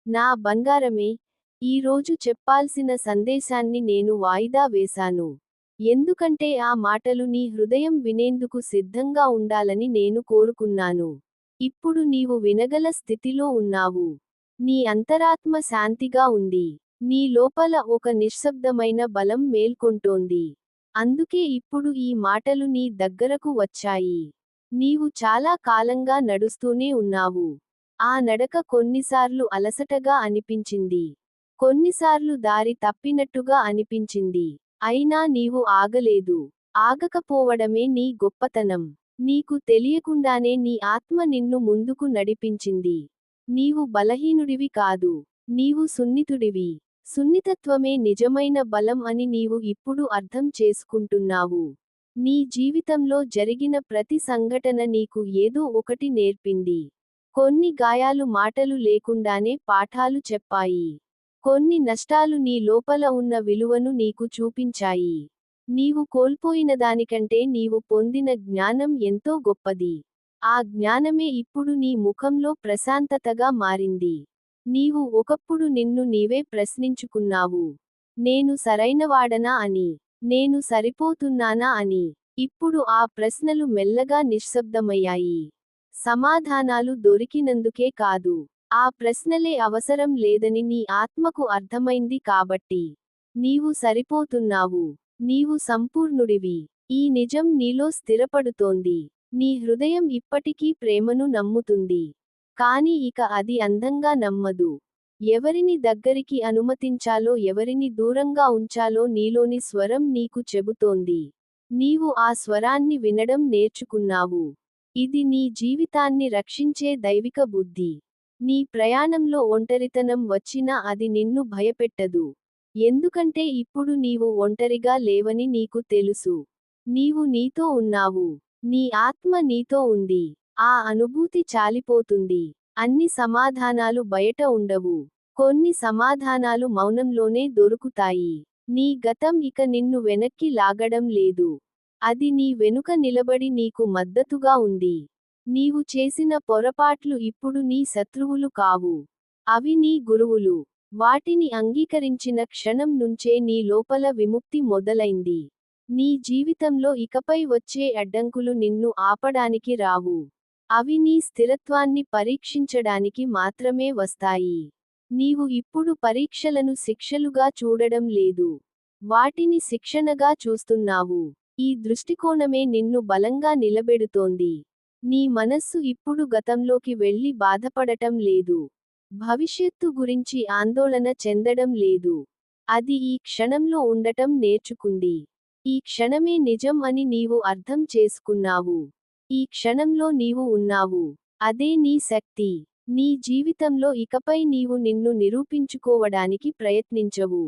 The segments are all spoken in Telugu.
నా బంగారమే, ఈరోజు చెప్పాల్సిన సందేశాన్ని నేను వాయిదా వేశాను. ఎందుకంటే ఆ మాటలు నీ హృదయం వినేందుకు సిద్ధంగా ఉండాలని నేను కోరుకున్నాను. ఇప్పుడు నీవు వినగల స్థితిలో ఉన్నావు. నీ అంతరాత్మ శాంతిగా ఉంది. నీ లోపల ఒక నిశ్శబ్దమైన బలం మేల్కొంటోంది. అందుకే ఇప్పుడు ఈ మాటలు నీ దగ్గరకు వచ్చాయి. నీవు చాలా కాలంగా నడుస్తూనే ఉన్నావు. ఆ నడక కొన్నిసార్లు అలసటగా అనిపించింది. కొన్నిసార్లు దారి తప్పినట్టుగా అనిపించింది. అయినా నీవు ఆగలేదు. ఆగకపోవడమే నీ గొప్పతనం. నీకు తెలియకుండానే నీ ఆత్మ నిన్ను ముందుకు నడిపించింది. నీవు బలహీనుడివి కాదు. నీవు సున్నితుడివి. సున్నితత్వమే నిజమైన బలం అని నీవు ఇప్పుడు అర్థం చేసుకుంటున్నావు. నీ జీవితంలో జరిగిన ప్రతి సంఘటన నీకు ఏదో ఒకటి నేర్పింది. కొన్ని గాయాలు మాటలు లేకుండానే పాఠాలు చెప్పాయి. కొన్ని నష్టాలు నీ లోపల ఉన్న విలువను నీకు చూపించాయి. నీవు కోల్పోయిన దానికంటే నీవు పొందిన జ్ఞానం ఎంతో గొప్పది. ఆ జ్ఞానమే ఇప్పుడు నీ ముఖంలో ప్రశాంతతగా మారింది. నీవు ఒకప్పుడు నిన్ను నీవే ప్రశ్నించుకున్నావు. నేను సరైనవాడనా అని. నేను సరిపోతున్నానా అని. ఇప్పుడు ఆ ప్రశ్నలు మెల్లగా నిశ్శబ్దమయ్యాయి. సమాధానాలు దొరికినందుకే కాదు. ఆ ప్రశ్నలే అవసరం లేదని నీ ఆత్మకు అర్థమైంది కాబట్టి. నీవు సరిపోతున్నావు. నీవు సంపూర్ణుడివి. ఈ నిజం నీలో స్థిరపడుతోంది. నీ హృదయం ఇప్పటికీ ప్రేమను నమ్ముతుంది. కాని ఇక అది అందంగా నమ్మదు. ఎవరిని దగ్గరికి అనుమతించాలో ఎవరిని దూరంగా ఉంచాలో నీలోని స్వరం నీకు చెబుతోంది. నీవు ఆ స్వరాన్ని వినడం నేర్చుకున్నావు. ఇది నీ జీవితాన్ని రక్షించే దైవిక బుద్ధి. నీ ప్రయాణంలో ఒంటరితనం వచ్చినా అది నిన్ను భయపెట్టదు. ఎందుకంటే ఇప్పుడు నీవు ఒంటరిగా లేవని నీకు తెలుసు. నీవు నీతో ఉన్నావు. నీ ఆత్మ నీతో ఉంది. ఆ అనుభూతి చాలిపోతుంది. అన్ని సమాధానాలు బయట ఉండవు. కొన్ని సమాధానాలు మౌనంలోనే దొరుకుతాయి. నీ గతం ఇక నిన్ను వెనక్కి లాగడం లేదు. అది నీ వెనుక నిలబడి నీకు మద్దతుగా ఉంది. నీవు చేసిన పొరపాట్లు ఇప్పుడు నీ శత్రువులు కావు. అవి నీ గురువులు. వాటిని అంగీకరించిన క్షణం నుంచే నీ లోపల విముక్తి మొదలైంది. నీ జీవితంలో ఇకపై వచ్చే అడ్డంకులు నిన్ను ఆపడానికి రావు. అవి నీ స్థిరత్వాన్ని పరీక్షించడానికి మాత్రమే వస్తాయి. నీవు ఇప్పుడు పరీక్షలను శిక్షలుగా చూడడం లేదు. వాటిని శిక్షణగా చూస్తున్నావు. ఈ దృష్టికోణమే నిన్ను బలంగా నిలబెడుతోంది. నీ మనస్సు ఇప్పుడు గతంలోకి వెళ్లి బాధపడటం లేదు. భవిష్యత్తు గురించి ఆందోళన చెందడం లేదు. అది ఈ క్షణంలో ఉండటం నేర్చుకుంది. ఈ క్షణమే నిజం అని నీవు అర్థం చేసుకున్నావు. ఈ క్షణంలో నీవు ఉన్నావు. అదే నీ శక్తి. నీ జీవితంలో ఇకపై నీవు నిన్ను నిరూపించుకోవడానికి ప్రయత్నించవు.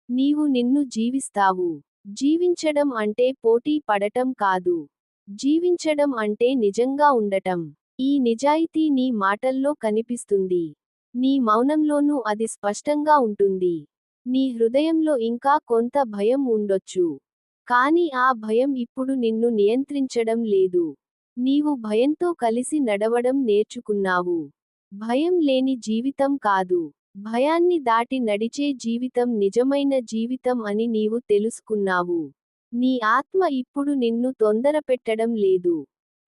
నీవు నిన్ను జీవిస్తావు. జీవించడం అంటే పోటీ పడటం కాదు. జీవించడం అంటే నిజంగా ఉండటం. ఈ నిజాయితీ నీ మాటల్లో కనిపిస్తుంది. నీ మౌనంలోనూ అది స్పష్టంగా ఉంటుంది. నీ హృదయంలో ఇంకా కొంత భయం ఉండొచ్చు. కానీ ఆ భయం ఇప్పుడు నిన్ను నియంత్రించడం లేదు. నీవు భయంతో కలిసి నడవడం నేర్చుకున్నావు. భయం లేని జీవితం కాదు. భయాన్ని దాటి నడిచే జీవితం నిజమైన జీవితం అని నీవు తెలుసుకున్నావు. నీ ఆత్మ ఇప్పుడు నిన్ను తొందరపెట్టడం లేదు.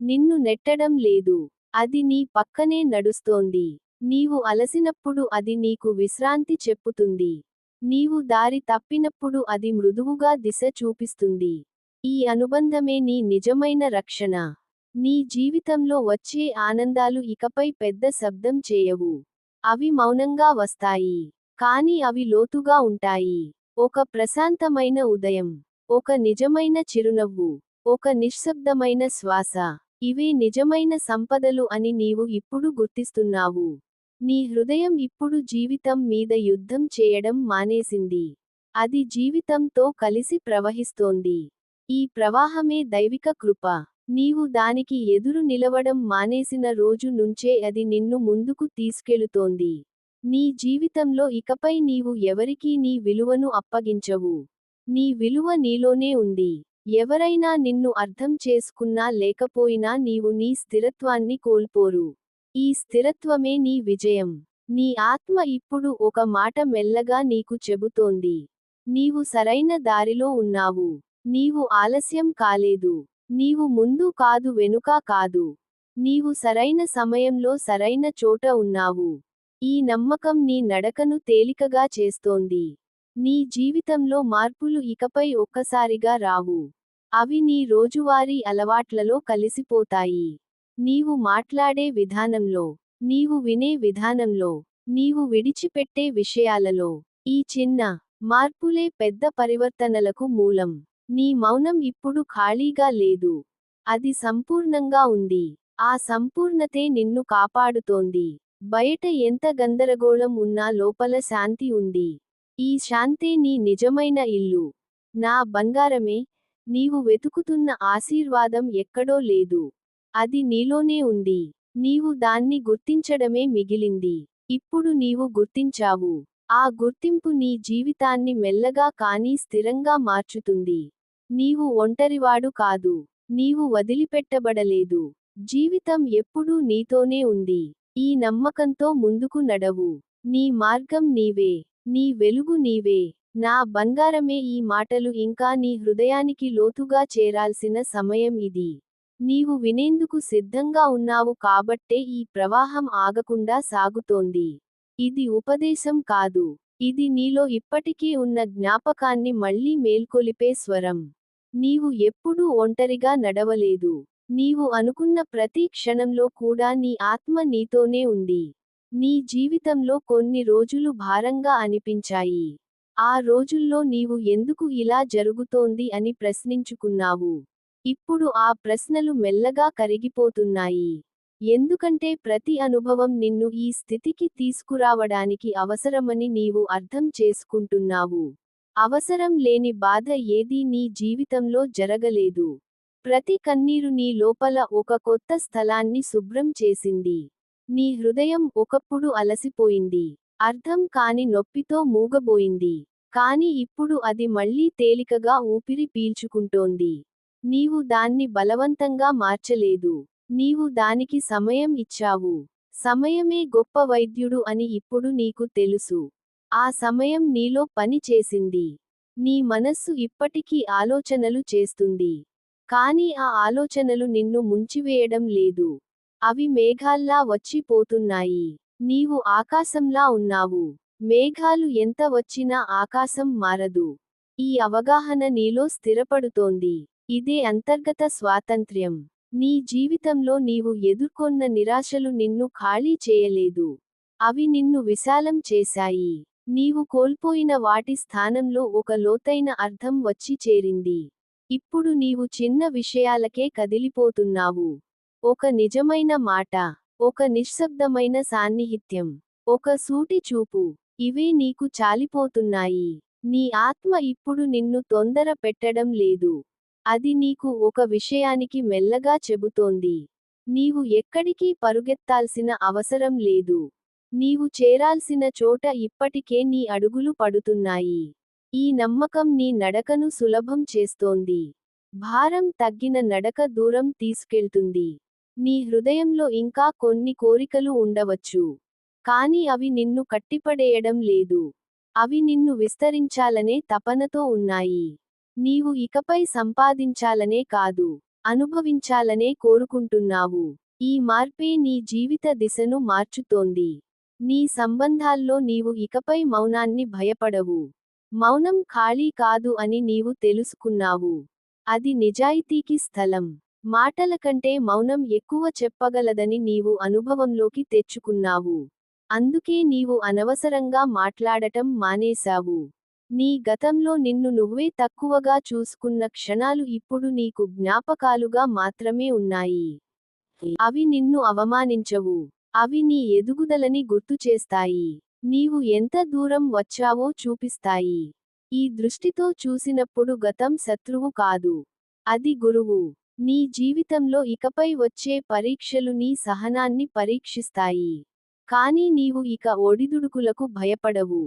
నిన్ను నెట్టడం లేదు. అది నీ పక్కనే నడుస్తోంది. నీవు అలసినప్పుడు అది నీకు విశ్రాంతి చెప్పుతుంది. నీవు దారి తప్పినప్పుడు అది మృదువుగా దిశ చూపిస్తుంది. ఈ అనుబంధమే నీ నిజమైన రక్షణ. నీ జీవితంలో వచ్చే ఆనందాలు ఇకపై పెద్ద శబ్దం చేయవు. అవి మౌనంగా వస్తాయి. కాని అవి లోతుగా ఉంటాయి. ఒక ప్రశాంతమైన ఉదయం. ఒక నిజమైన చిరునవ్వు. ఒక నిశ్శబ్దమైన శ్వాస. ఇవే నిజమైన సంపదలు అని నీవు ఇప్పుడు గుర్తిస్తున్నావు. నీ హృదయం ఇప్పుడు జీవితం మీద యుద్ధం చేయడం మానేసింది. అది జీవితంతో కలిసి ప్రవహిస్తోంది. ఈ ప్రవాహమే దైవిక కృప. నీవు దానికి ఎదురు నిలవడం మానేసిన రోజు నుంచే అది నిన్ను ముందుకు తీసుకెళుతోంది. నీ జీవితంలో ఇకపై నీవు ఎవరికీ నీ విలువను అప్పగించవు. నీ విలువ నీలోనే ఉంది. ఎవరైనా నిన్ను అర్థం చేసుకున్నా లేకపోయినా నీవు నీ స్థిరత్వాన్ని కోల్పోరు. ఈ స్థిరత్వమే నీ విజయం. నీ ఆత్మ ఇప్పుడు ఒక మాట మెల్లగా నీకు చెబుతోంది. నీవు సరైన దారిలో ఉన్నావు. నీవు ఆలస్యం కాలేదు. నీవు ముందు కాదు వెనుక కాదు. నీవు సరైన సమయంలో సరైన చోట ఉన్నావు. ఈ నమ్మకం నీ నడకను తేలికగా చేస్తోంది. నీ జీవితంలో మార్పులు ఇకపై ఒక్కసారిగా రావు. అవి నీ రోజువారీ అలవాట్లలో కలిసిపోతాయి. నీవు మాట్లాడే విధానంలో, నీవు వినే విధానంలో, నీవు విడిచిపెట్టే విషయాలలో, ఈ చిన్న మార్పులే పెద్ద పరివర్తనలకు మూలం. నీ మౌనం ఇప్పుడు ఖాళీగా లేదు. అది సంపూర్ణంగా ఉంది. ఆ సంపూర్ణతే నిన్ను కాపాడుతోంది. బయట ఎంత గందరగోళం ఉన్నా లోపల శాంతి ఉంది. ఈ శాంతే నీ నిజమైన ఇల్లు. నా బంగారమే, నీవు వెతుకుతున్న ఆశీర్వాదం ఎక్కడో లేదు. అది నీలోనే ఉంది. నీవు దాన్ని గుర్తించడమే మిగిలింది. ఇప్పుడు నీవు గుర్తించావు. ఆ గుర్తింపు నీ జీవితాన్ని మెల్లగా కానీ స్థిరంగా మార్చుతుంది. నీవు ఒంటరివాడు కాదు. నీవు వదిలిపెట్టబడలేదు. జీవితం ఎప్పుడూ నీతోనే ఉంది. ఈ నమ్మకంతో ముందుకు నడవు. నీ మార్గం నీవే. నీ వెలుగు నీవే. నా బంగారమే, ఈ మాటలు ఇంకా నీ హృదయానికి లోతుగా చేరాల్సిన సమయం ఇది. నీవు వినేందుకు సిద్ధంగా ఉన్నావు కాబట్టే ఈ ప్రవాహం ఆగకుండా సాగుతోంది. ఇది ఉపదేశం కాదు. ఇది నీలో ఇప్పటికే ఉన్న జ్ఞాపకాన్ని మళ్ళీ మేల్కొలిపే స్వరం. నీవు ఎప్పుడూ ఒంటరిగా నడవలేదు. నీవు అనుకున్న ప్రతి క్షణంలో కూడా నీ ఆత్మ నీతోనే ఉంది. నీ జీవితంలో కొన్ని రోజులు భారంగా అనిపించాయి. ఆ రోజుల్లో నీవు ఎందుకు ఇలా జరుగుతోంది అని ప్రశ్నించుకున్నావు. ఇప్పుడు ఆ ప్రశ్నలు మెల్లగా కరిగిపోతున్నాయి. ఎందుకంటే ప్రతి అనుభవం నిన్ను ఈ స్థితికి తీసుకురావడానికి అవసరమని నీవు అర్థం చేసుకుంటున్నావు. అవసరం లేని బాధ ఏదీ నీ జీవితంలో జరగలేదు. ప్రతి కన్నీరు నీ లోపల ఒక కొత్త స్థలాన్ని శుభ్రం చేసింది. నీ హృదయం ఒకప్పుడు అలసిపోయింది. అర్థం కాని నొప్పితో మూగబోయింది. కాని ఇప్పుడు అది మళ్ళీ తేలికగా ఊపిరి పీల్చుకుంటోంది. నీవు దాన్ని బలవంతంగా మార్చలేదు. నీవు దానికి సమయం ఇచ్చావు. సమయమే గొప్ప వైద్యుడు అని ఇప్పుడు నీకు తెలుసు. ఆ సమయం నీలో పని చేసింది. నీ మనస్సు ఇప్పటికీ ఆలోచనలు చేస్తుంది. కానీ ఆ ఆలోచనలు నిన్ను ముంచివేయడం లేదు. అవి మేఘాల్లా వచ్చి పోతున్నాయి. నీవు ఆకాశంలా ఉన్నావు. మేఘాలు ఎంత వచ్చినా ఆకాశం మారదు. ఈ అవగాహన నీలో స్థిరపడుతోంది. ఇదే అంతర్గత స్వాతంత్ర్యం. నీ జీవితంలో నీవు ఎదుర్కొన్న నిరాశలు నిన్ను ఖాళీ చేయలేదు. అవి నిన్ను విశాలం చేశాయి. నీవు కోల్పోయిన వాటి స్థానంలో ఒక లోతైన అర్థం వచ్చి చేరింది. ఇప్పుడు నీవు చిన్న విషయాలకే కదిలిపోతున్నావు. ఒక నిజమైన మాట, ఒక నిశ్శబ్దమైన సాన్నిహిత్యం, ఒక సూటి చూపు, ఇవే నీకు చాలిపోతున్నాయి. నీ ఆత్మ ఇప్పుడు నిన్ను తొందర పెట్టడం లేదు. అది నీకు ఒక విషయానికి మెల్లగా చెబుతోంది. నీవు ఎక్కడికి పరుగెత్తాల్సిన అవసరం లేదు. నీవు చేరాల్సిన చోట ఇప్పటికే నీ అడుగులు పడుతున్నాయి. ఈ నమ్మకం నీ నడకను సులభం చేస్తోంది. భారం తగ్గిన నడక దూరం తీసుకెళ్తుంది. నీ హృదయంలో ఇంకా కొన్ని కోరికలు ఉండవచ్చు. కానీ అవి నిన్ను కట్టిపడేయడం లేదు. అవి నిన్ను విస్తరించాలనే తపనతో ఉన్నాయి. నీవు ఇకపై సంపాదించాలనే కాదు, అనుభవించాలనే కోరుకుంటున్నావు. ఈ మార్పే నీ జీవిత దిశను మార్చుతోంది. నీ సంబంధాల్లో నీవు ఇకపై మౌనాన్ని భయపడవు. మౌనం ఖాళీ కాదు అని నీవు తెలుసుకున్నావు. అది నిజాయితీకి స్థలం. మాటల కంటే మౌనం ఎక్కువ చెప్పగలదని నీవు అనుభవంలోకి తెచ్చుకున్నావు. అందుకే నీవు అనవసరంగా మాట్లాడటం మానేశావు. నీ గతంలో నిన్ను నువ్వే తక్కువగా చూసుకున్న క్షణాలు ఇప్పుడు నీకు జ్ఞాపకాలుగా మాత్రమే ఉన్నాయి. అవి నిన్ను అవమానించవు. అవి నీ ఎదుగుదలని గుర్తుచేస్తాయి. నీవు ఎంత దూరం వచ్చావో చూపిస్తాయి. ఈ దృష్టితో చూసినప్పుడు గతం శత్రువు కాదు. అది గురువు. నీ జీవితంలో ఇకపై వచ్చే పరీక్షలు నీ సహనాన్ని పరీక్షిస్తాయి. కానీ నీవు ఇక ఒడిదుడుకులకు భయపడవు.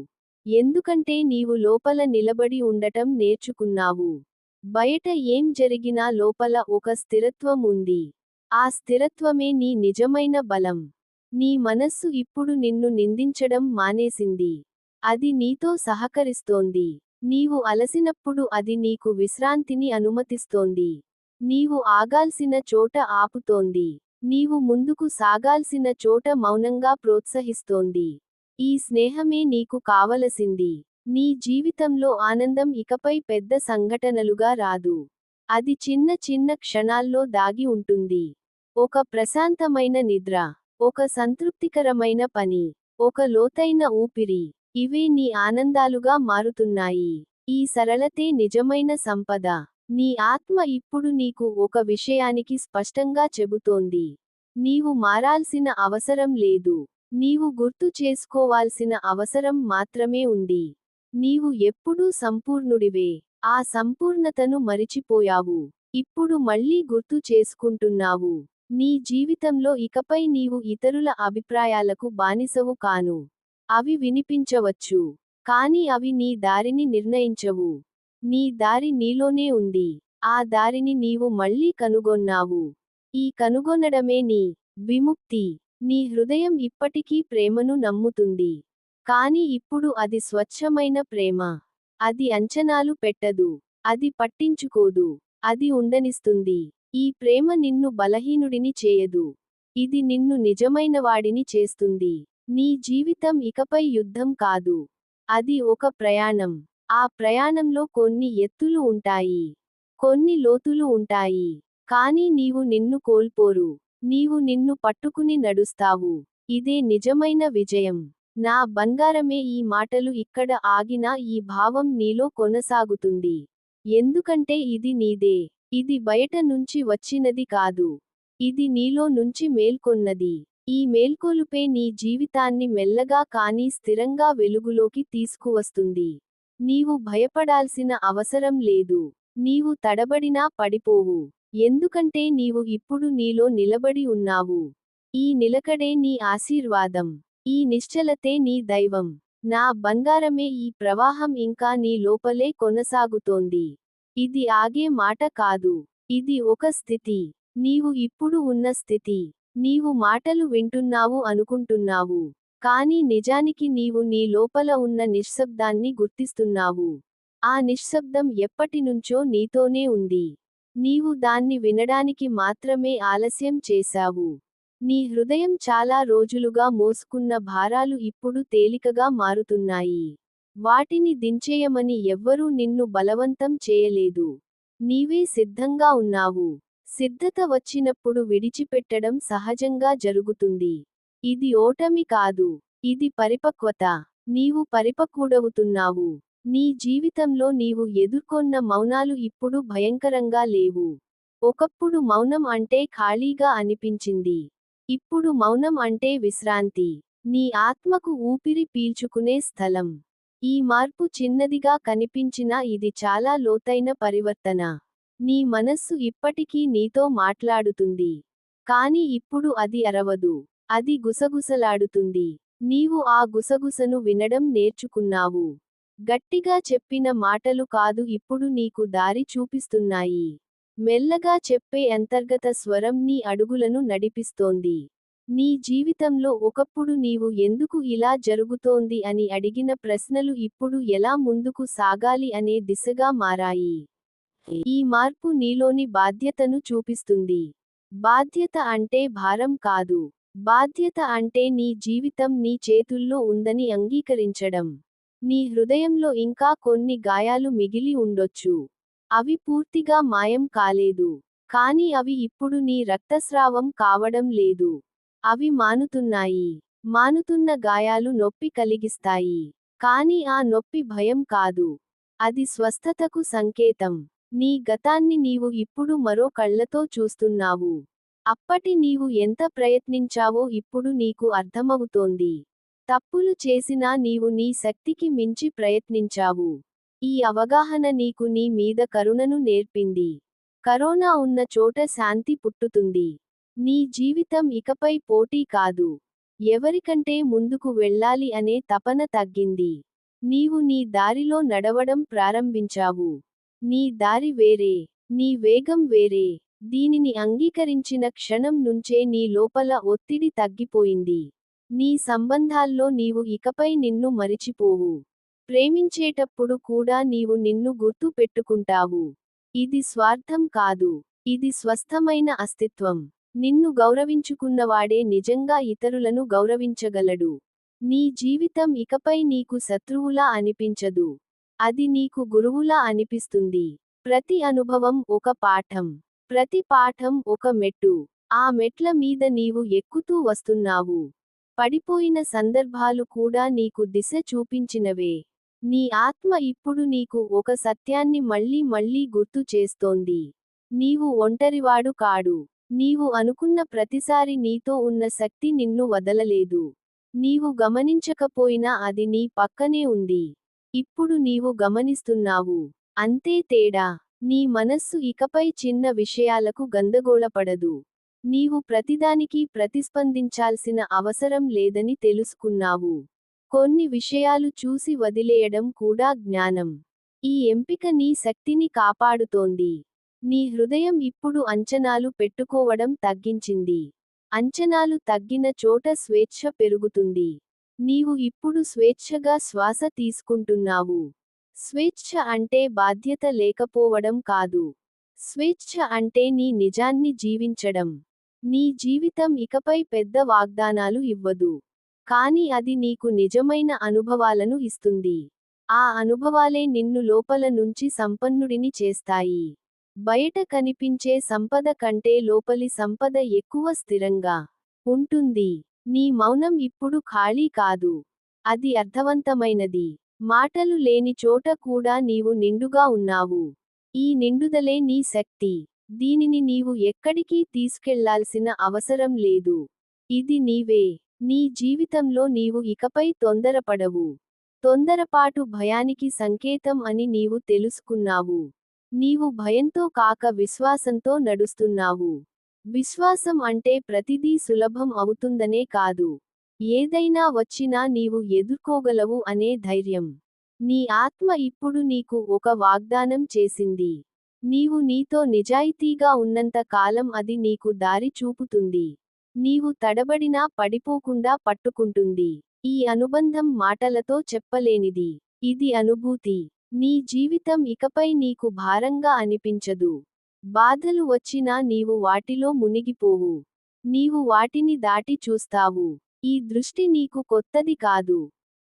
ఎందుకంటే నీవు లోపల నిలబడి ఉండటం నేర్చుకున్నావు. బయట ఏం జరిగినా లోపల ఒక స్థిరత్వం ఉంది. ఆ స్థిరత్వమే నీ నిజమైన బలం. నీ మనస్సు ఇప్పుడు నిన్ను నిందించడం మానేసింది. అది నీతో సహకరిస్తోంది. నీవు అలసినప్పుడు అది నీకు విశ్రాంతిని అనుమతిస్తోంది. నీవు ఆగాల్సిన చోట ఆపుతోంది. నీవు ముందుకు సాగాల్సిన చోట మౌనంగా ప్రోత్సహిస్తోంది. ఈ స్నేహమే నీకు కావలసింది. నీ జీవితంలో ఆనందం ఇకపై పెద్ద సంఘటనలుగా రాదు. అది చిన్న చిన్న క్షణాల్లో దాగి ఉంటుంది. ఒక ప్రశాంతమైన నిద్ర, ఒక సంతృప్తికరమైన పని, ఒక లోతైన ఊపిరి. ఇవే నీ ఆనందాలుగా మారుతున్నాయి. ఈ సరళతే నిజమైన సంపద. నీ ఆత్మ ఇప్పుడు నీకు ఒక విషయానికి స్పష్టంగా చెబుతోంది. నీవు మారాల్సిన అవసరం లేదు. నీవు గుర్తు చేసుకోవాల్సిన అవసరం మాత్రమే ఉంది. నీవు ఎప్పుడూ సంపూర్ణుడివే. ఆ సంపూర్ణతను మరిచిపోయావు. ఇప్పుడు మళ్ళీ గుర్తు చేసుకుంటున్నావు. నీ జీవితంలో ఇకపై నీవు ఇతరుల అభిప్రాయాలకు బానిసవు కాను. అవి వినిపించవచ్చు. కాని అవి నీ దారిని నిర్ణయించవు. నీ దారి నీలోనే ఉంది. ఆ దారిని నీవు మళ్ళీ కనుగొన్నావు. ఈ కనుగొనడమే నీ విముక్తి. నీ హృదయం ఇప్పటికీ ప్రేమను నమ్ముతుంది. కాని ఇప్పుడు అది స్వచ్ఛమైన ప్రేమ. అది అంచనాలు పెట్టదు. అది పట్టించుకోదు. అది ఉండనిస్తుంది. ఈ ప్రేమ నిన్ను బలహీనుడిని చేయదు. ఇది నిన్ను నిజమైనవాడిని చేస్తుంది. నీ జీవితం ఇకపై యుద్ధం కాదు. అది ఒక ప్రయాణం. ఆ ప్రయాణంలో కొన్ని ఎత్తులు ఉంటాయి. కొన్ని లోతులు ఉంటాయి. కానీ నీవు నిన్ను కోల్పోరు. నీవు నిన్ను పట్టుకుని నడుస్తావు. ఇదే నిజమైన విజయం. నా బంగారమే, ఈ మాటలు ఇక్కడ ఆగినా ఈ భావం నీలో కొనసాగుతుంది. ఎందుకంటే ఇది నీదే. ఇది బయట నుంచి వచ్చినది కాదు. ఇది నీలో నుంచి మేల్కొన్నది. ఈ మేల్కొలుపే నీ జీవితాన్ని మెల్లగా కానీ స్థిరంగా వెలుగులోకి తీసుకువస్తుంది. నీవు భయపడాల్సిన అవసరం లేదు. నీవు తడబడినా పడిపోవు. ఎందుకంటే నీవు ఇప్పుడు నీలో నిలబడి ఉన్నావు. ఈ నిలకడే నీ ఆశీర్వాదం. ఈ నిశ్చలతే నీ దైవం. నా బంగారమే, ఈ ప్రవాహం ఇంకా నీ లోపలే కొనసాగుతోంది. ఇది ఆగే మాట కాదు. ఇది ఒక స్థితి. నీవు ఇప్పుడు ఉన్న స్థితి. నీవు మాటలు వింటున్నావు అనుకుంటున్నావు. కానీ నిజానికి నీవు నీ లోపల ఉన్న నిశ్శబ్దాన్ని గుర్తిస్తున్నావు. ఆ నిశ్శబ్దం ఎప్పటినుంచో నీతోనే ఉంది. నీవు దాన్ని వినడానికి మాత్రమే ఆలస్యం చేశావు. నీ హృదయం చాలా రోజులుగా మోసుకున్న భారాలు ఇప్పుడు తేలికగా మారుతున్నాయి. వాటిని దించేయమని ఎవ్వరూ నిన్ను బలవంతం చేయలేదు. నీవే సిద్ధంగా ఉన్నావు. సిద్ధత వచ్చినప్పుడు విడిచిపెట్టడం సహజంగా జరుగుతుంది. ఇది ఓటమి కాదు. ఇది పరిపక్వత. నీవు పరిపక్వుడవుతున్నావు. నీ జీవితంలో నీవు ఎదుర్కొన్న మౌనాలు ఇప్పుడు భయంకరంగా లేవు. ఒకప్పుడు మౌనం అంటే ఖాళీగా అనిపించింది. ఇప్పుడు మౌనం అంటే విశ్రాంతి. నీ ఆత్మకు ఊపిరి పీల్చుకునే స్థలం. ఈ మార్పు చిన్నదిగా కనిపించినా ఇది చాలా లోతైన పరివర్తన. నీ మనస్సు ఇప్పటికీ నీతో మాట్లాడుతుంది. కాని ఇప్పుడు అది అరవదు. అది గుసగుసలాడుతుంది. నీవు ఆ గుసగుసను వినడం నేర్చుకున్నావు. గట్టిగా చెప్పిన మాటలు కాదు ఇప్పుడు నీకు దారి చూపిస్తున్నాయి. మెల్లగా చెప్పే అంతర్గత స్వరం నీ అడుగులను నడిపిస్తోంది. నీ జీవితంలో ఒకప్పుడు నీవు ఎందుకు ఇలా జరుగుతోంది అని అడిగిన ప్రశ్నలు ఇప్పుడు ఎలా ముందుకు సాగాలి అనే దిశగా మారాయి. ఈ మార్పు నీలోని బాధ్యతను చూపిస్తుంది. బాధ్యత అంటే భారం కాదు. బాధ్యత అంటే నీ జీవితం నీ చేతుల్లో ఉందని అంగీకరించడం. నీ హృదయంలో ఇంకా కొన్ని గాయాలు మిగిలి ఉండొచ్చు. అవి పూర్తిగా మాయం కాలేదు. కానీ అవి ఇప్పుడు నీ రక్తస్రావం కావడం లేదు. అవి మానుతున్నాయి. మానుతున్న గాయాలు నొప్పి కలిగిస్తాయి. కానీ ఆ నొప్పి భయం కాదు. అది స్వస్థతకు సంకేతం. నీ గతాన్ని నీవు ఇప్పుడు మరో కళ్ళతో చూస్తున్నావు. అప్పటి నీవు ఎంత ప్రయత్నించావో ఇప్పుడు నీకు అర్థమవుతోంది. తప్పులు చేసినా నీవు నీ శక్తికి మించి ప్రయత్నించావు. ఈ అవగాహన నీకు నీ మీద కరుణను నేర్పింది. కరోనా ఉన్న చోట శాంతి పుట్టుతుంది. నీ జీవితం ఇకపై పోటీ కాదు. ఎవరికంటే ముందుకు వెళ్ళాలి అనే తపన తగ్గింది. నీవు నీ దారిలో నడవడం ప్రారంభించావు. నీ దారి వేరే. నీ వేగం వేరే. దీనిని అంగీకరించిన క్షణం నుంచే నీ లోపల ఒత్తిడి తగ్గిపోయింది. నీ సంబంధాల్లో నీవు ఇకపై నిన్ను మరిచిపోవు. ప్రేమించేటప్పుడు కూడా నీవు నిన్ను గుర్తు పెట్టుకుంటావు. ఇది స్వార్థం కాదు. ఇది స్వస్థమైన అస్తిత్వం. నిన్ను గౌరవించుకున్నవాడే నిజంగా ఇతరులను గౌరవించగలడు. నీ జీవితం ఇకపై నీకు శత్రువులా అనిపించదు. అది నీకు గురువులా అనిపిస్తుంది. ప్రతి అనుభవం ఒక పాఠం. ప్రతి పాఠం ఒక మెట్టు. ఆ మెట్ల మీద నీవు ఎక్కుతూ వస్తున్నావు. పడిపోయిన సందర్భాలు కూడా నీకు దిశ చూపించినవే. నీ ఆత్మ ఇప్పుడు నీకు ఒక సత్యాన్ని మళ్ళీ మళ్ళీ గుర్తు చేస్తోంది. నీవు ఒంటరివాడు కాడు. నీవు అనుకున్న ప్రతిసారి నీతో ఉన్న శక్తి నిన్ను వదలలేదు. నీవు గమనించకపోయినా అది నీ పక్కనే ఉంది. ఇప్పుడు నీవు గమనిస్తున్నావు. అంతే తేడా. నీ మనస్సు ఇకపై చిన్న విషయాలకు గందగోళపడదు. నీవు ప్రతిదానికి ప్రతిస్పందించాల్సిన అవసరం లేదని తెలుసుకున్నావు. కొన్ని విషయాలు చూసి వదిలేయడం కూడా జ్ఞానం. ఈ ఎంపిక నీ శక్తిని కాపాడుతోంది. నీ హృదయం ఇప్పుడు అంచనాలు పెట్టుకోవడం తగ్గించింది. అంచనాలు తగ్గిన చోట స్వేచ్ఛ పెరుగుతుంది. నీవు ఇప్పుడు స్వేచ్ఛగా శ్వాస తీసుకుంటున్నావు. స్వేచ్ఛ అంటే బాధ్యత లేకపోవడం కాదు. స్వేచ్ఛ అంటే నీ నిజాన్ని జీవించడం. నీ జీవితం ఇకపై పెద్ద వాగ్దానాలు ఇవ్వదు. కానీ అది నీకు నిజమైన అనుభవాలను ఇస్తుంది. ఆ అనుభవాలే నిన్ను లోపల నుంచి సంపన్నుడిని చేస్తాయి. బయట కనిపించే సంపద కంటే లోపలి సంపద ఎక్కువ స్థిరంగా ఉంటుంది. నీ మౌనం ఇప్పుడు ఖాళీ కాదు. అది అర్థవంతమైనది. మాటలు లేని చోట కూడా నీవు నిండుగా ఉన్నావు. ఈ నిండుదలే నీ శక్తి. దీనిని నీవు ఎక్కడికీ తీసుకెళ్లాల్సిన అవసరం లేదు. ఇది నీవే. నీ జీవితంలో నీవు ఇకపై తొందరపడవు. తొందరపాటు భయానికి సంకేతం అని నీవు తెలుసుకున్నావు. నీవు భయంతో కాక విశ్వాసంతో నడుస్తున్నావు. విశ్వాసం అంటే ప్రతిదీ సులభం అవుతుందనే కాదు. ఏదైనా వచ్చినా నీవు ఎదుర్కోగలవు అనే ధైర్యం. నీ ఆత్మ ఇప్పుడు నీకు ఒక వాగ్దానం చేసింది. నీవు నీతో నిజాయితీగా ఉన్నంత కాలం అది నీకు దారి చూపుతుంది. నీవు తడబడినా పడిపోకుండా పట్టుకుంటుంది. ఈ అనుబంధం మాటలతో చెప్పలేనిది. ఇది అనుభూతి. నీ జీవితం ఇకపై నీకు భారంగా అనిపించదు. బాధలు వచ్చినా నీవు వాటిలో మునిగిపోవు. నీవు వాటిని దాటి చూస్తావు. ఈ దృష్టి నీకు కొత్తది కాదు.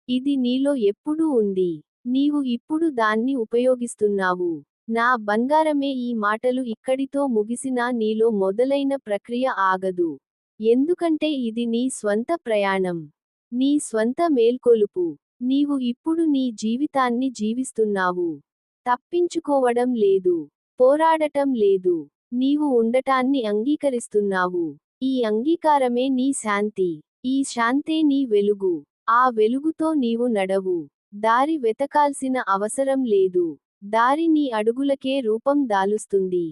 ఇది నీలో ఎప్పుడూ ఉంది. నీవు ఇప్పుడు దాన్ని ఉపయోగిస్తున్నావు. నా బంగారమే, ఈ మాటలు ఇక్కడితో ముగిసినా నీలో మొదలైన ప్రక్రియ ఆగదు. ఎందుకంటే ఇది నీ స్వంత ప్రయాణం. నీ స్వంత మేల్కొలుపు. నీవు ఇప్పుడు నీ జీవితాన్ని జీవిస్తున్నావు. తప్పించుకోవడం లేదు. పోరాడటం లేదు. నీవు ఉండటాన్ని అంగీకరిస్తున్నావు. ఈ అంగీకారమే నీ శాంతి. ఈ శాంతే నీ వెలుగు. ఆ వెలుగుతో నీవు నడవు. దారి వెతకాల్సిన అవసరం లేదు. దారి నీ అడుగులకే రూపం దాలుస్తుంది.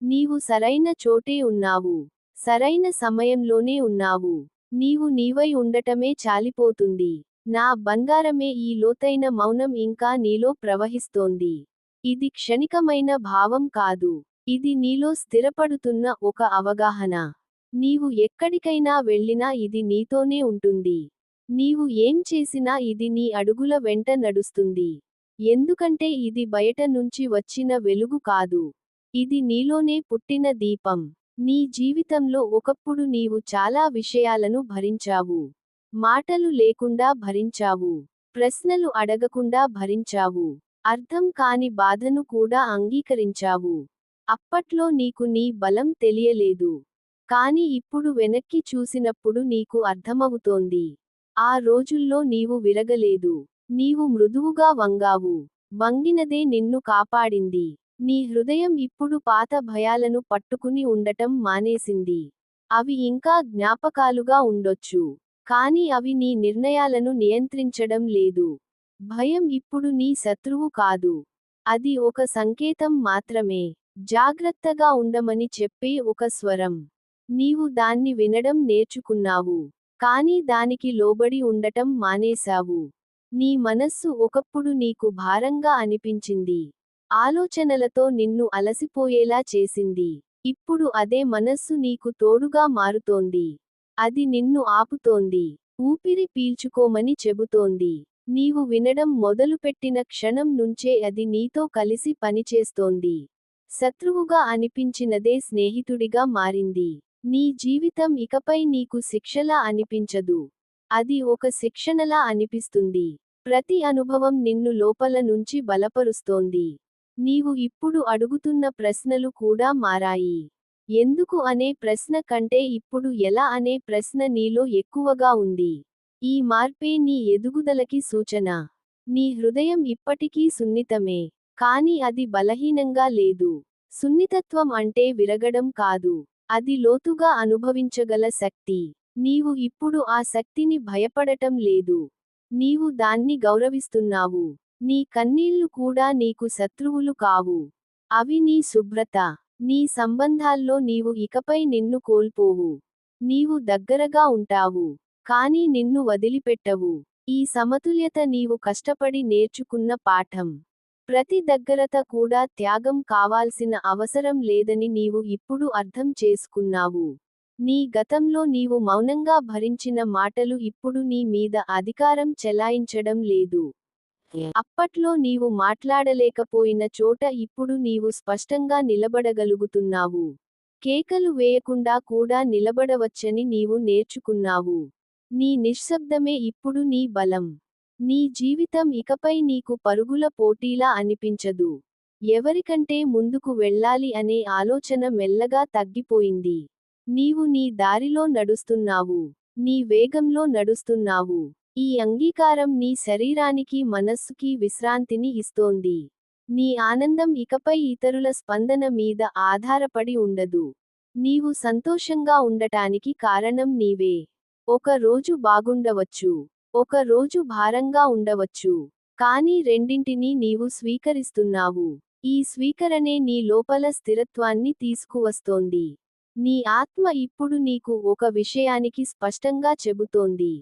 నీవు సరైన చోటే ఉన్నావు. సరైన సమయంలోనే ఉన్నావు. నీవు నీవై ఉండటమే చాలిపోతుంది. నా బంగారమే, ఈ లోతైన మౌనం ఇంకా నీలో ప్రవహిస్తోంది. ఇది క్షణికమైన భావం కాదు. ఇది నీలో స్థిరపడుతున్న ఒక అవగాహన. నీవు ఎక్కడికైనా వెళ్ళినా ఇది నీతోనే ఉంటుంది. నీవు ఏం చేసినా ఇది నీ అడుగుల వెంట నడుస్తుంది. ఎందుకంటే ఇది బయట నుంచి వచ్చిన వెలుగు కాదు. ఇది నీలోనే పుట్టిన దీపం. నీ జీవితంలో ఒకప్పుడు నీవు చాలా విషయాలను భరించావు. మాటలు లేకుండా భరించావు. ప్రశ్నలు అడగకుండా భరించావు. అర్థం కాని బాధను కూడా అంగీకరించావు. అప్పట్లో నీకు నీ బలం తెలియలేదు. కాని ఇప్పుడు వెనక్కి చూసినప్పుడు నీకు అర్థమవుతోంది. ఆ రోజుల్లో నీవు విరగలేదు. నీవు మృదువుగా వంగావు. వంగినదే నిన్ను కాపాడింది. నీ హృదయం ఇప్పుడు పాత భయాలను పట్టుకుని ఉండటం మానేసింది. అవి ఇంకా జ్ఞాపకాలుగా ఉండొచ్చు. కాని అవి నీ నిర్ణయాలను నియంత్రించడం లేదు. భయం ఇప్పుడు నీ శత్రువు కాదు. అది ఒక సంకేతం మాత్రమే. జాగ్రత్తగా ఉండమని చెప్పే ఒక స్వరం. నీవు దాన్ని వినడం నేర్చుకున్నావు. కానీ దానికి లోబడి ఉండటం మానేశావు. నీ మనస్సు ఒకప్పుడు నీకు భారంగా అనిపించింది. ఆలోచనలతో నిన్ను అలసిపోయేలా చేసింది. ఇప్పుడు అదే మనస్సు నీకు తోడుగా మారుతోంది. అది నిన్ను ఆపుతోంది. ఊపిరి పీల్చుకోమని చెబుతోంది. నీవు వినడం మొదలుపెట్టిన క్షణం నుంచే అది నీతో కలిసి పనిచేస్తోంది. శత్రువుగా అనిపించినదే స్నేహితుడిగా మారింది. నీ జీవితం ఇకపై నీకు శిక్షలా అనిపించదు. అది ఒక శిక్షణలా అనిపిస్తుంది. ప్రతి అనుభవం నిన్ను లోపల నుంచి బలపరుస్తోంది. నీవు ఇప్పుడు అడుగుతున్న ప్రశ్నలు కూడా మారాయి. ఎందుకు అనే ప్రశ్న కంటే ఇప్పుడు ఎలా అనే ప్రశ్న నీలో ఎక్కువగా ఉంది. ఈ మార్పే నీ ఎదుగుదలకి సూచన. నీ హృదయం ఇప్పటికీ సున్నితమే. కాని అది బలహీనంగా లేదు. సున్నితత్వం అంటే విరగడం కాదు. అది లోతుగా అనుభవించగల శక్తి. నీవు ఇప్పుడు ఆ శక్తిని భయపడటం లేదు. నీవు దాన్ని గౌరవిస్తున్నావు. నీ కన్నీళ్లు కూడా నీకు శత్రువులు కావు. అవి నీ శుభ్రత. నీ సంబంధాల్లో నీవు ఇకపై నిన్ను కోల్పోవు. నీవు దగ్గరగా ఉంటావు. కానీ నిన్ను వదిలిపెట్టవు. ఈ సమతుల్యత నీవు కష్టపడి నేర్చుకున్న పాఠం. ప్రతి దగ్గరత కూడా త్యాగం కావాల్సిన అవసరం లేదని నీవు ఇప్పుడు అర్థం చేసుకున్నావు. నీ గతంలో నీవు మౌనంగా భరించిన మాటలు ఇప్పుడు నీ మీద అధికారం చెలాయించడం లేదు. అప్పట్లో నీవు మాట్లాడలేకపోయిన చోట ఇప్పుడు నీవు స్పష్టంగా నిలబడగలుగుతున్నావు. కేకలు వేయకుండా కూడా నిలబడవచ్చని నీవు నేర్చుకున్నావు. నీ నిశ్శబ్దమే ఇప్పుడు నీ బలం. నీ జీవితం ఇకపై నీకు పరుగుల పోటీలా అనిపించదు. ఎవరికంటే ముందుకు వెళ్ళాలి అనే ఆలోచన మెల్లగా తగ్గిపోయింది. నీవు నీ దారిలో నడుస్తున్నావు. నీ వేగంలో నడుస్తున్నావు. ఈ అంగీకారం నీ శరీరానికి మనస్సుకి విశ్రాంతిని ఇస్తోంది. నీ ఆనందం ఇకపై ఇతరుల స్పందన మీద ఆధారపడి ఉండదు. నీవు సంతోషంగా ఉండటానికి కారణం నీవే. ఒక రోజు బాగుండవచ్చు. ఒక రోజు భారంగా ఉండవచ్చు. కానీ రెండింటినీ నీవు స్వీకరిస్తున్నావు. ఈ స్వీకరణే నీ లోపల స్థిరత్వాన్ని తీసుకువస్తోంది. నీ ఆత్మ ఇప్పుడు నీకు ఒక విషయానికి స్పష్టంగా చెబుతోంది.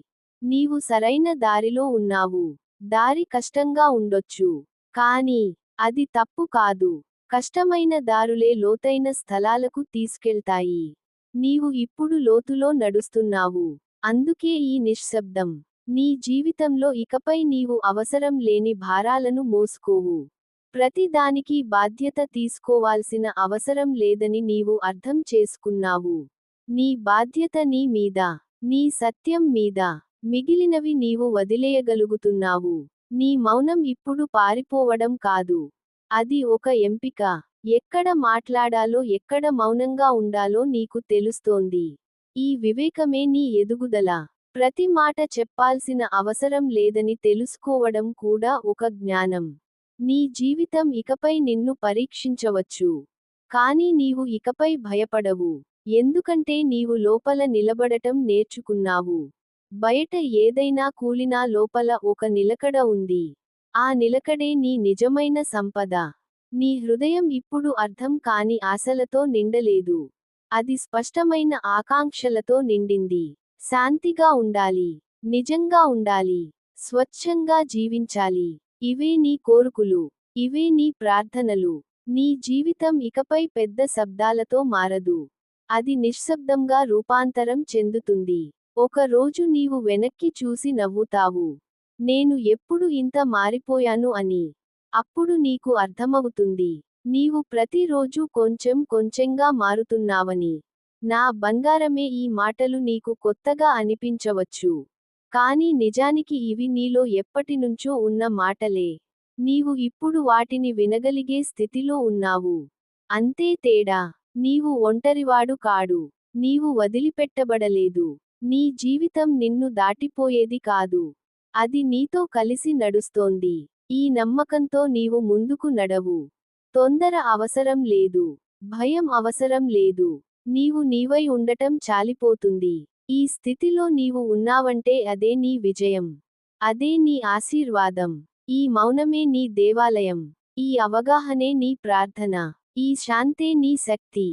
నీవు సరైన దారిలో ఉన్నావు. దారి కష్టంగా ఉండొచ్చు. కానీ అది తప్పు కాదు. కష్టమైన దారులే లోతైన స్థలాలకు తీసుకెళ్తాయి. నీవు ఇప్పుడు లోతులో నడుస్తున్నావు. అందుకే ఈ నిశ్శబ్దం. నీ జీవితంలో ఇకపై నీవు అవసరం లేని భారాలను మోసుకోవు. ప్రతి దానికి బాధ్యత తీసుకోవాల్సిన అవసరం లేదని నీవు అర్థం చేసుకున్నావు. నీ బాధ్యత నీ మీద. నీ సత్యం మీద. మిగిలినవి నీవు వదిలేయగలుగుతున్నావు. నీ మౌనం ఇప్పుడు పారిపోవడం కాదు. అది ఒక ఎంపిక. ఎక్కడ మాట్లాడాలో ఎక్కడ మౌనంగా ఉండాలో నీకు తెలుస్తోంది. ఈ వివేకమే నీ ఎదుగుదల. ప్రతి మాట చెప్పాల్సిన అవసరం లేదని తెలుసుకోవడం కూడా ఒక జ్ఞానం. నీ జీవితం ఇకపై నిన్ను పరీక్షించవచ్చు. కానీ నీవు ఇకపై భయపడవు. ఎందుకంటే నీవు లోపల నిలబడటం నేర్చుకున్నావు. బయట ఏదైనా కూలినా లోపల ఒక నిలకడ ఉంది. ఆ నిలకడే నీ నిజమైన సంపద. నీ హృదయం ఇప్పుడు అర్థం కాని ఆశలతో నిండలేదు. అది స్పష్టమైన ఆకాంక్షలతో నిండింది. శాంతిగా ఉండాలి. నిజంగా ఉండాలి. స్వచ్ఛంగా జీవించాలి. ఇవే నీ కోరికలు. ఇవే నీ ప్రార్థనలు. నీ జీవితం ఇకపై పెద్ద శబ్దాలతో మారదు. అది నిశ్శబ్దంగా రూపాంతరం చెందుతుంది. ఒక రోజు నీవు వెనక్కి చూసి నవ్వుతావు. నేను ఎప్పుడు ఇంత మారిపోయాను అని. అప్పుడు నీకు అర్థమవుతుంది. నీవు ప్రతిరోజూ కొంచెం కొంచెంగా మారుతున్నావని. నా బంగారమే, ఈ మాటలు నీకు కొత్తగా అనిపించవచ్చు. కానీ నిజానికి ఇవి నీలో ఎప్పటినుంచో ఉన్న మాటలే. నీవు ఇప్పుడు వాటిని వినగలిగే స్థితిలో ఉన్నావు. అంతే తేడా. నీవు ఒంటరివాడు కాడు. నీవు వదిలిపెట్టబడలేదు. నీ జీవితం నిన్ను దాటిపోయేది కాదు. అది నీతో కలిసి నడుస్తోంది. ఈ నమ్మకంతో నీవు ముందుకు నడవు. తొందర అవసరం లేదు. భయం అవసరం లేదు. నీవు నీవై ఉండటం చాలిపోతుంది. ఈ స్థితిలో నీవు ఉన్నావంటే అదే నీ విజయం. అదే నీ ఆశీర్వాదం. ఈ మౌనమే నీ దేవాలయం. ఈ అవగాహనే నీ ప్రార్థన. ఈ శాంతే నీ శక్తి.